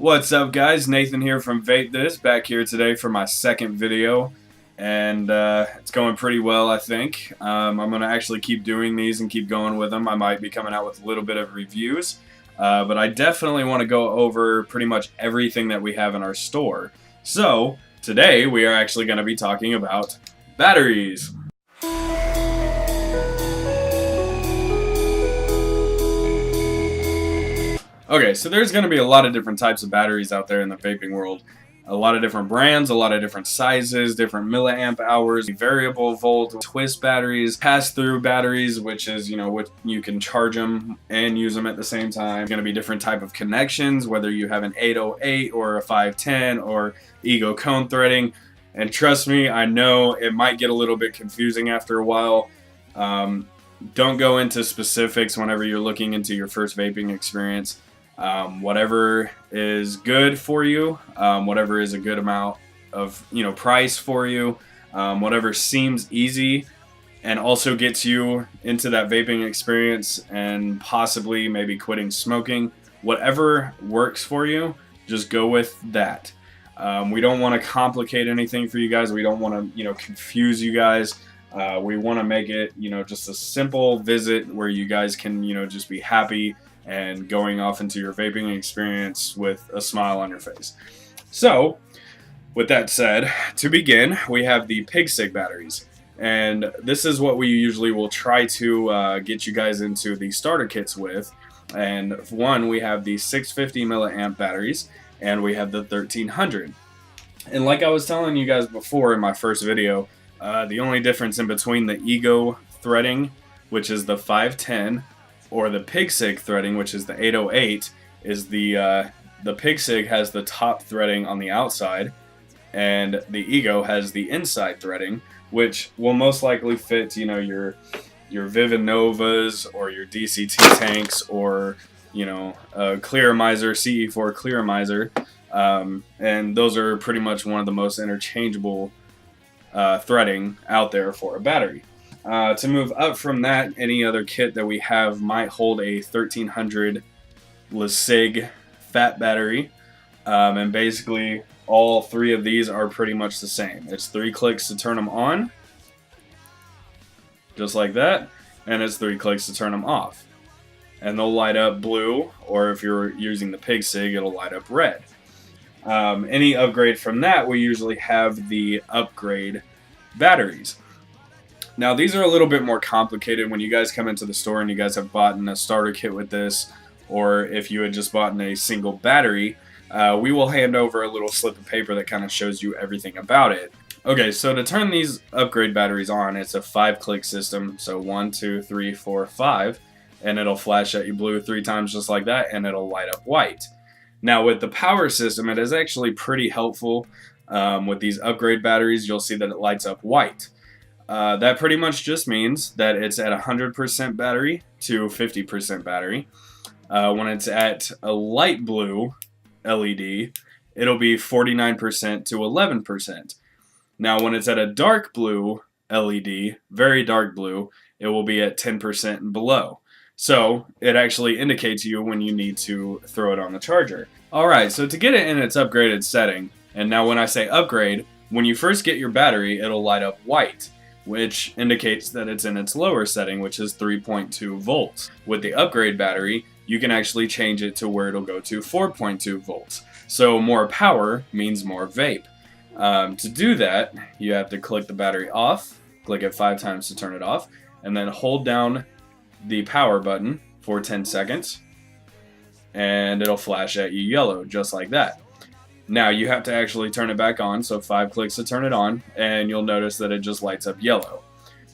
What's up, guys? Nathan here from Vape This, back here today for my second video, and it's going pretty well, I think. I'm going to actually keep doing these and keep going with them. I might be coming out with a little bit of reviews, but I definitely want to go over pretty much everything that we have in our store. So, today we are actually going to be talking about batteries. Okay, so there's going to be a lot of different types of batteries out there in the vaping world. A lot of different brands, a lot of different sizes, different milliamp hours, variable volt, twist batteries, pass-through batteries, which is, what you can charge them and use them at the same time. Going to be different type of connections, whether you have an 808 or a 510 or ego cone threading. And trust me, I know it might get a little bit confusing after a while. Don't go into specifics whenever you're looking into your first vaping experience. Whatever is good for you, whatever is a good amount of price for you, whatever seems easy and also gets you into that vaping experience and possibly maybe quitting smoking, whatever works for you, just go with that. We don't want to complicate anything for you guys. We don't want to confuse you guys. We want to make it just a simple visit where you guys can just be happy and going off into your vaping experience with a smile on your face. So, with that said, to begin, we have the PigSig batteries. And this is what we usually will try to get you guys into the starter kits with. And one, we have the 650 milliamp batteries, and we have the 1300. And like I was telling you guys before in my first video, the only difference in between the ego threading, which is the 510, or the PigSig threading, which is the 808, is the PigSig has the top threading on the outside, and the ego has the inside threading, which will most likely fit your Vivid Novas or your DCT tanks or Clearamizer, CE4 Clearamizer, and those are pretty much one of the most interchangeable threading out there for a battery. To move up from that, any other kit that we have might hold a 1300 LeSig fat battery, and basically all three of these are pretty much the same. It's 3 clicks to turn them on, just like that, and it's 3 clicks to turn them off. And they'll light up blue, or if you're using the PigSig, it'll light up red. Any upgrade from that, we usually have the upgrade batteries. Now, these are a little bit more complicated when you guys come into the store and you guys have bought a starter kit with this, or if you had just bought a single battery, we will hand over a little slip of paper that kind of shows you everything about it. Okay, so to turn these upgrade batteries on, it's a 5-click system, so 1, 2, 3, 4, 5, and it'll flash at you blue 3 times just like that, and it'll light up white. Now, with the power system, it is actually pretty helpful. With these upgrade batteries, you'll see that it lights up white. That pretty much just means that it's at 100% battery to 50% battery. When it's at a light blue LED, it'll be 49% to 11%. Now, when it's at a dark blue LED, very dark blue, it will be at 10% and below. So, it actually indicates you when you need to throw it on the charger. Alright, so to get it in its upgraded setting, and now when I say upgrade, when you first get your battery, it'll light up white, which indicates that it's in its lower setting, which is 3.2 volts. With the upgrade battery, you can actually change it to where it'll go to 4.2 volts. So more power means more vape. To do that, you have to click the battery off, click it 5 times to turn it off, and then hold down the power button for 10 seconds, and it'll flash at you yellow, just like that. Now you have to actually turn it back on, so 5 clicks to turn it on, and you'll notice that it just lights up yellow.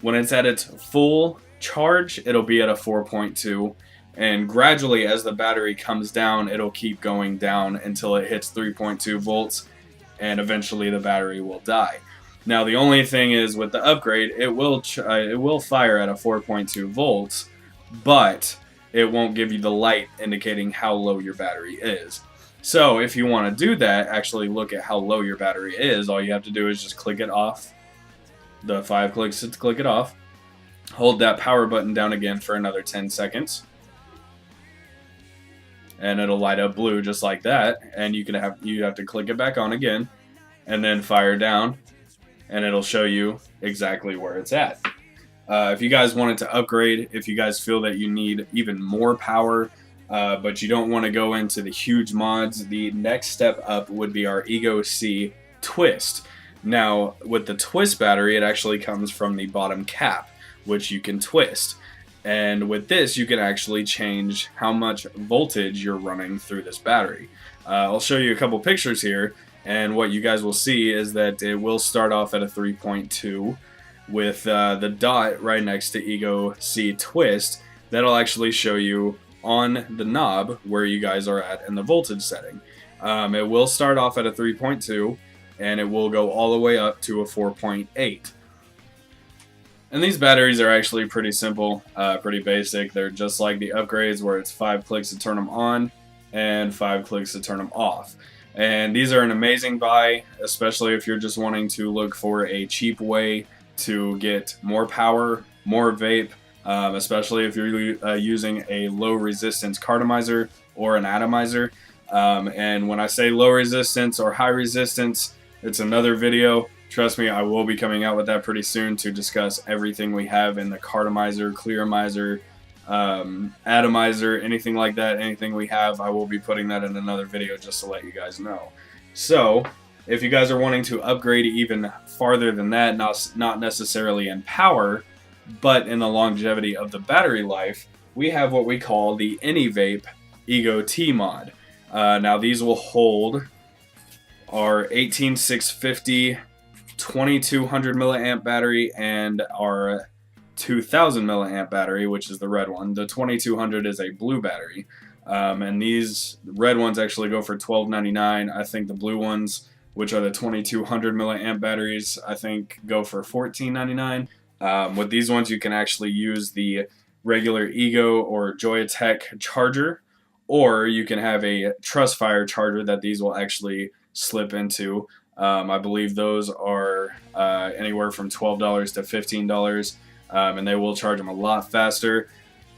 When it's at its full charge, it'll be at a 4.2, and gradually as the battery comes down, it'll keep going down until it hits 3.2 volts, and eventually the battery will die. Now the only thing is with the upgrade, it will fire at a 4.2 volts, but it won't give you the light indicating how low your battery is. So if you want to do that, actually look at how low your battery is, all you have to do is just click it off. The 5 clicks to click it off. Hold that power button down again for another 10 seconds. and it'll light up blue just like that, and you have to click it back on again and then fire down, and it'll show you exactly where it's at. If you guys wanted to upgrade, if you guys feel that you need even more power, but you don't want to go into the huge mods, the next step up would be our Ego C Twist. Now, with the twist battery, it actually comes from the bottom cap, which you can twist. And with this, you can actually change how much voltage you're running through this battery. I'll show you a couple pictures here, and what you guys will see is that it will start off at a 3.2 with the dot right next to Ego C Twist. That'll actually show you on the knob where you guys are at in the voltage setting. It will start off at a 3.2 and it will go all the way up to a 4.8. And these batteries are actually pretty simple, pretty basic. They're just like the upgrades where it's 5 clicks to turn them on and 5 clicks to turn them off. And these are an amazing buy, especially if you're just wanting to look for a cheap way to get more power, more vape, especially if you're using a low resistance cartomizer or an atomizer. And when I say low resistance or high resistance, it's another video. Trust me, I will be coming out with that pretty soon to discuss everything we have in the cartomizer, clearomizer, atomizer, anything like that, anything we have. I will be putting that in another video just to let you guys know. So if you guys are wanting to upgrade even farther than that, not necessarily in power, but in the longevity of the battery life, we have what we call the AnyVape Ego T mod. Now these will hold our 18650 2200 milliamp battery and our 2000 milliamp battery, which is the red one. The 2200 is a blue battery, and these red ones actually go for $12.99. I think the blue ones, which are the 2200 milliamp batteries, I think go for $14.99. With these ones, you can actually use the regular Ego or Joyatech charger, or you can have a Trustfire charger that these will actually slip into. I believe those are anywhere from $12 to $15, and they will charge them a lot faster.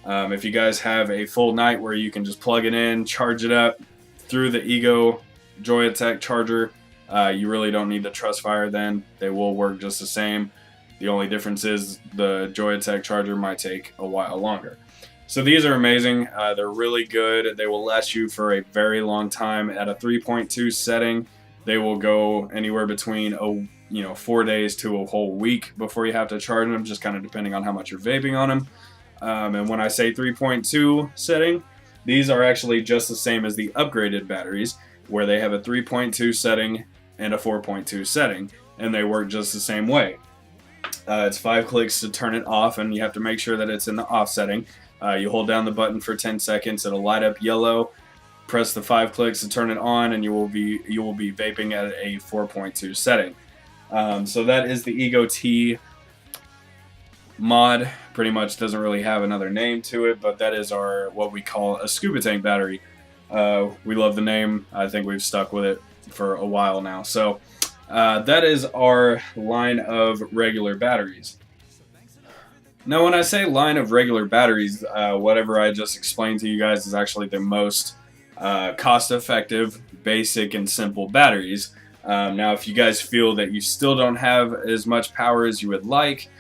If you guys have a full night where you can just plug it in, charge it up through the Ego Joyatech charger, you really don't need the Trustfire then. They will work just the same. The only difference is the Joyatech charger might take a while longer. So these are amazing. They're really good. They will last you for a very long time. At a 3.2 setting, they will go anywhere between 4 days to a whole week before you have to charge them, just kind of depending on how much you're vaping on them. And when I say 3.2 setting, these are actually just the same as the upgraded batteries, where they have a 3.2 setting and a 4.2 setting, and they work just the same way. It's 5 clicks to turn it off, and you have to make sure that it's in the off setting. You hold down the button for 10 seconds, it'll light up yellow. Press the 5 clicks to turn it on, and you will be vaping at a 4.2 setting. So that is the Ego T mod. Pretty much doesn't really have another name to it, but that is our what we call a scuba tank battery. We love the name. I think we've stuck with it for a while now. So that is our line of regular batteries. Now, when I say line of regular batteries, whatever I just explained to you guys is actually the most cost-effective, basic, and simple batteries. Now, if you guys feel that you still don't have as much power as you would like,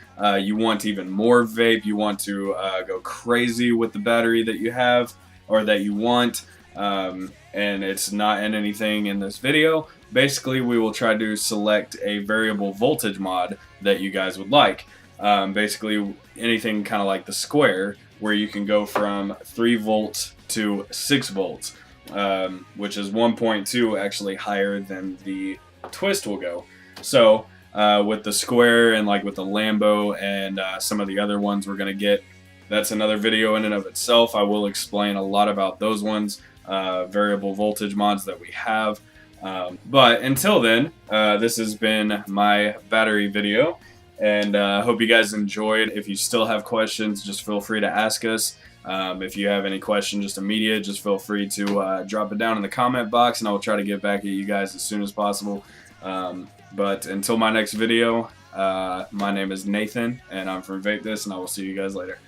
you want even more vape, you want to go crazy with the battery that you have or that you want, and it's not in anything in this video, basically we will try to select a variable voltage mod that you guys would like. Basically anything kind of like the square, where you can go from 3 volts to 6 volts, which is 1.2 actually higher than the twist will go. So with the square and like with the Lambo and some of the other ones we're going to get, that's another video in and of itself. I will explain a lot about those ones, variable voltage mods that we have. But until then, this has been my battery video, and hope you guys enjoyed. If you still have questions, just feel free to ask us. If you have any question just immediate, just feel free to drop it down in the comment box, and I will try to get back at you guys as soon as possible. But until my next video, my name is Nathan, and I'm from Vape This, and I will see you guys later.